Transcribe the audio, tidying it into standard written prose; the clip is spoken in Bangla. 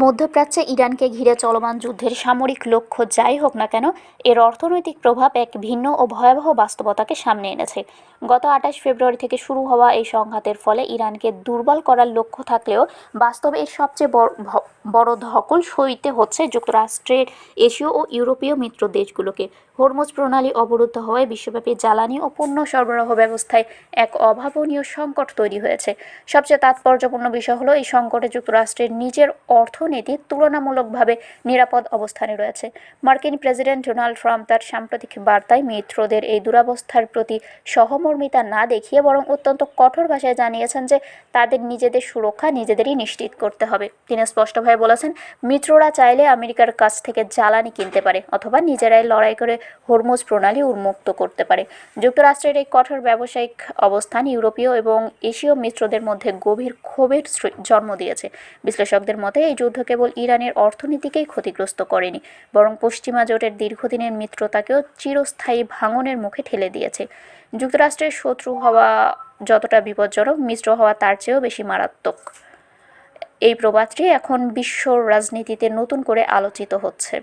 মধ্যপ্রাচ্যে ইরানকে ঘিরে চলমান যুদ্ধের সামরিক লক্ষ্য যাই হোক না কেন, এর অর্থনৈতিক প্রভাব এক ভিন্ন ও ভয়াবহ বাস্তবতাকে সামনে এনেছে। গত ২৮ ফেব্রুয়ারি থেকে শুরু হওয়া এই সংঘাতের ফলে ইরানকে দুর্বল করার লক্ষ্য থাকলেও বাস্তবে এর সবচেয়ে বড় ধকল সইতে হচ্ছে যুক্তরাষ্ট্রের এশীয় ও ইউরোপীয় মিত্র দেশগুলোকে। হরমুজ প্রণালী অবরুদ্ধ হওয়ায় বিশ্বব্যাপী জ্বালানি ও পণ্য সরবরাহ ব্যবস্থায় এক অভাবনীয় সংকট তৈরি হয়েছে। সবচেয়ে তাৎপর্যপূর্ণ বিষয় হলো, এই সংকটে যুক্তরাষ্ট্রের নিজের অর্থনীতি তুলনামূলকভাবে নিরাপদ অবস্থানে রয়েছে। মার্কিন প্রেসিডেন্ট ডোনাল্ড ট্রাম্প তার সাম্প্রতিক বার্তায় মিত্রদের এই দুরবস্থার প্রতি সহমর্মিতা না দেখিয়ে বরং অত্যন্ত কঠোর ভাষায় জানিয়েছেন যে তাদের নিজেদের সুরক্ষা নিজেদেরই নিশ্চিত করতে হবে। তিনি স্পষ্টভাবে বলেছেন, মিত্ররা চাইলে আমেরিকার কাছ থেকে জ্বালানি কিনতে পারে অথবা নিজেরাই লড়াই করে হরমুজ প্রণালী উন্মুক্ত করতে পারে। যুক্তরাষ্ট্রের এই কঠোর ব্যবসায়িক অবস্থান ইউরোপীয় এবং এশীয় মিত্রদের মধ্যে গভীর ক্ষোভের জন্ম দিয়েছে। বিশ্লেষকদের মতে এই যুদ্ধ কেবল ইরানের অর্থনীতিকেই ক্ষতিগ্রস্ত করেনি, বরং পশ্চিমা জোটের দীর্ঘদিনের মিত্রতাকেও চিরস্থায়ী ভাঙনের মুখে ঠেলে দিয়েছে। যুক্তরাষ্ট্রের শত্রু হওয়া যতটা বিপজ্জনক, মিত্র হওয়া তার চেয়েও বেশি মারাত্মক। এই প্রবাদটি এখন বিশ্ব রাজনীতিতে নতুন করে আলোচিত হচ্ছে।